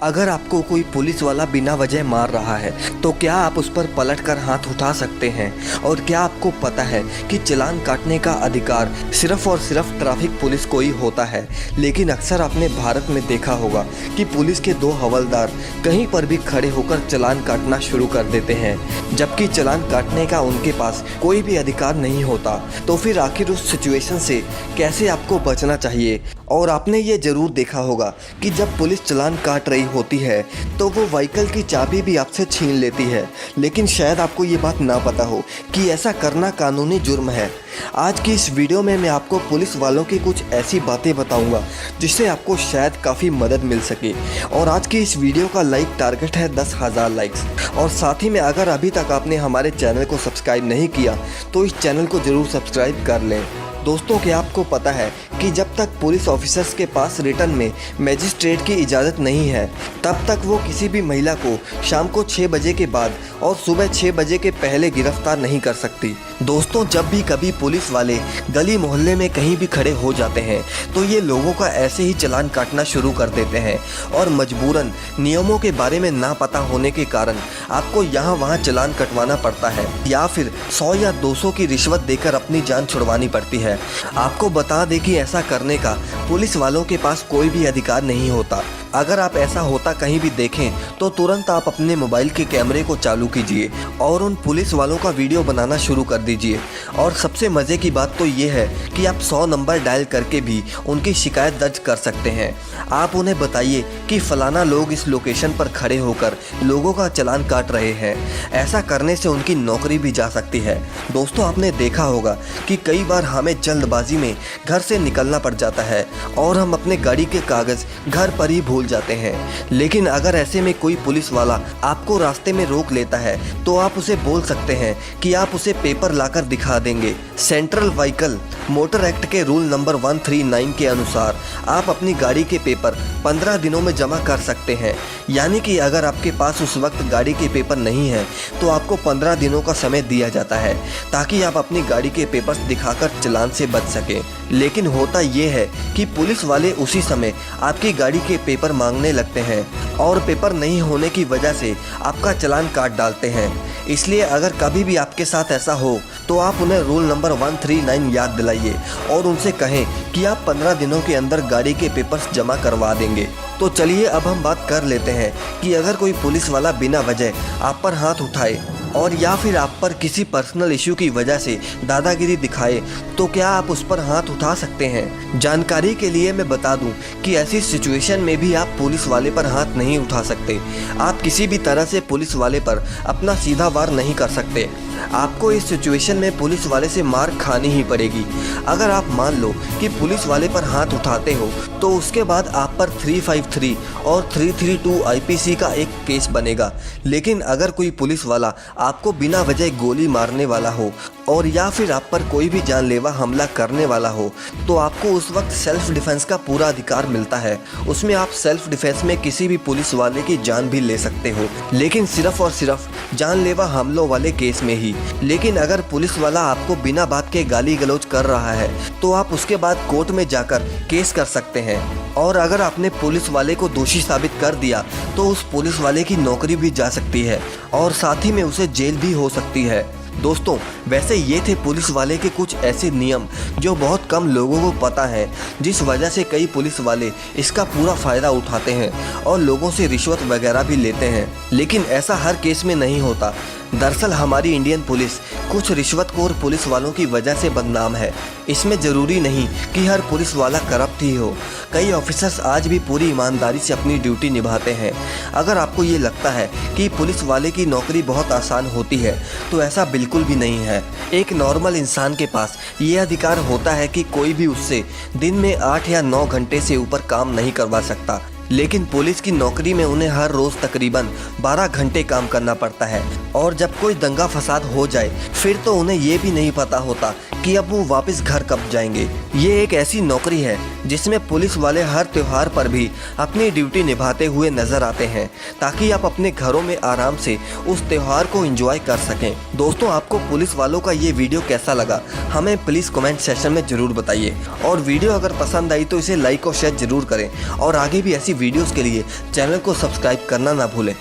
अगर आपको कोई पुलिस वाला बिना वजह मार रहा है तो क्या आप उस पर पलटकर हाथ उठा सकते हैं? और क्या आपको पता है कि चालान काटने का अधिकार सिर्फ और सिर्फ ट्रैफिक पुलिस को ही होता है? लेकिन अक्सर आपने भारत में देखा होगा कि पुलिस के दो हवलदार कहीं पर भी खड़े होकर चालान काटना शुरू कर देते हैं, जबकि चालान काटने का उनके पास कोई भी अधिकार नहीं होता। तो फिर आखिर उस सिचुएशन से कैसे आपको बचना चाहिए? और आपने ये ज़रूर देखा होगा कि जब पुलिस चालान काट रही होती है तो वो व्हीकल की चाबी भी आपसे छीन लेती है, लेकिन शायद आपको ये बात ना पता हो कि ऐसा करना कानूनी जुर्म है। आज की इस वीडियो में मैं आपको पुलिस वालों की कुछ ऐसी बातें बताऊंगा जिससे आपको शायद काफ़ी मदद मिल सके। और आज की इस वीडियो का लाइक टारगेट है 10,000 लाइक्स। और साथ ही में अगर अभी तक आपने हमारे चैनल को सब्सक्राइब नहीं किया तो इस चैनल को ज़रूर सब्सक्राइब कर लें। दोस्तों, क्या आपको पता है कि जब तक पुलिस ऑफिसर्स के पास रिटर्न में मजिस्ट्रेट की इजाज़त नहीं है तब तक वो किसी भी महिला को शाम को 6 बजे के बाद और सुबह 6 बजे के पहले गिरफ्तार नहीं कर सकती। दोस्तों, जब भी कभी पुलिस वाले गली मोहल्ले में कहीं भी खड़े हो जाते हैं तो ये लोगों का ऐसे ही चालान काटना शुरू कर देते हैं और मजबूरन नियमों के बारे में ना पता होने के कारण आपको यहाँ वहाँ चालान कटवाना पड़ता है या फिर 100 या 200 की रिश्वत देकर अपनी जान छुड़वानी पड़ती है। आपको बता दें कि ऐसा करने का पुलिस वालों के पास कोई भी अधिकार नहीं होता। अगर आप ऐसा होता कहीं भी देखें तो तुरंत आप अपने मोबाइल के कैमरे को चालू कीजिए और उन पुलिस वालों का वीडियो बनाना शुरू कर दीजिए। और सबसे मज़े की बात तो ये है कि आप 100 नंबर डायल करके भी उनकी शिकायत दर्ज कर सकते हैं। आप उन्हें बताइए कि फ़लाना लोग इस लोकेशन पर खड़े होकर लोगों का चालान काट रहे हैं। ऐसा करने से उनकी नौकरी भी जा सकती है। दोस्तों, आपने देखा होगा कि कई बार हमें जल्दबाजी में घर से निकलना पड़ जाता है और हम अपने गाड़ी के कागज़ घर पर ही भूल जाते हैं। लेकिन अगर ऐसे में कोई पुलिस वाला आपको रास्ते में रोक लेता है तो आप उसे बोल सकते हैं कि आप उसे पेपर लाकर दिखा देंगे। सेंट्रल व्हीकल मोटर एक्ट के रूल नंबर 139 के अनुसार आप अपनी गाड़ी के पेपर 15 दिनों में जमा कर सकते हैं। यानी कि अगर आपके पास उस वक्त गाड़ी के पेपर नहीं है तो आपको 15 दिनों का समय दिया जाता है ताकि आप अपनी गाड़ी के पेपर्स दिखाकर चालान से बच सकें। लेकिन होता ये है कि पुलिस वाले उसी समय आपकी गाड़ी के पेपर मांगने लगते हैं और पेपर नहीं होने की वजह से आपका चालान काट डालते हैं। इसलिए अगर कभी भी आपके साथ ऐसा हो तो आप उन्हें रूल नंबर 139 याद दिलाइए और उनसे कहें कि आप 15 दिनों के अंदर गाड़ी के पेपर्स जमा करवा देंगे। तो चलिए अब हम बात कर लेते हैं कि अगर कोई पुलिस वाला बिना वजह आप पर हाथ उठाए और या फिर आप पर किसी पर्सनल इश्यू की वजह से दादागिरी दिखाए तो क्या आप उस पर हाथ उठा सकते हैं? जानकारी के लिए मैं बता दूं कि ऐसी सिचुएशन में भी आप पुलिस वाले पर हाथ नहीं उठा सकते। आप किसी भी तरह से पुलिस वाले पर अपना सीधा वार नहीं कर सकते। आपको इस सिचुएशन में पुलिस वाले से मार खानी ही पड़ेगी। अगर आप मान लो कि पुलिस वाले पर हाथ उठाते हो तो उसके बाद आप पर 353 और 332 आईपीसी का एक केस बनेगा। लेकिन अगर कोई पुलिस वाला आपको बिना वजह गोली मारने वाला हो और या फिर आप पर कोई भी जानलेवा हमला करने वाला हो तो आपको उस वक्त सेल्फ डिफेंस का पूरा अधिकार मिलता है। उसमें आप सेल्फ डिफेंस में किसी भी पुलिस वाले की जान भी ले सकते हो, लेकिन सिर्फ और सिर्फ जानलेवा हमलों वाले केस में ही। लेकिन अगर पुलिस वाला आपको बिना बात के गाली गलौज कर रहा है तो आप उसके बाद कोर्ट में जाकर केस कर सकते हैं। और अगर आपने पुलिस वाले को दोषी साबित कर दिया तो उस पुलिस वाले की नौकरी भी जा सकती है और साथ ही में उसे जेल भी हो सकती है। दोस्तों, वैसे ये थे पुलिस वाले के कुछ ऐसे नियम जो बहुत कम लोगों को पता है, जिस वजह से कई पुलिस वाले इसका पूरा फ़ायदा उठाते हैं और लोगों से रिश्वत वगैरह भी लेते हैं। लेकिन ऐसा हर केस में नहीं होता। दरअसल हमारी इंडियन पुलिस कुछ रिश्वतखोर पुलिस वालों की वजह से बदनाम है। इसमें ज़रूरी नहीं कि हर पुलिस वाला करप्ट ही हो। कई ऑफिसर्स आज भी पूरी ईमानदारी से अपनी ड्यूटी निभाते हैं। अगर आपको ये लगता है कि पुलिस वाले की नौकरी बहुत आसान होती है तो ऐसा बिल्कुल भी नहीं है। एक नॉर्मल इंसान के पास ये अधिकार होता है कि कोई भी उससे दिन में 8 या 9 घंटे से ऊपर काम नहीं करवा सकता। लेकिन पुलिस की नौकरी में उन्हें हर रोज़ तकरीबन 12 घंटे काम करना पड़ता है। और जब कोई दंगा फसाद हो जाए फिर तो उन्हें ये भी नहीं पता होता कि अब वो वापस घर कब जाएंगे। ये एक ऐसी नौकरी है जिसमें पुलिस वाले हर त्यौहार पर भी अपनी ड्यूटी निभाते हुए नजर आते हैं, ताकि आप अपने घरों में आराम से उस त्यौहार को एंजॉय कर सकें। दोस्तों, आपको पुलिस वालों का ये वीडियो कैसा लगा हमें प्लीज़ कमेंट सेक्शन में ज़रूर बताइए, और वीडियो अगर पसंद आई तो इसे लाइक और शेयर ज़रूर करें, और आगे भी ऐसी वीडियोज़ के लिए चैनल को सब्सक्राइब करना ना भूलें।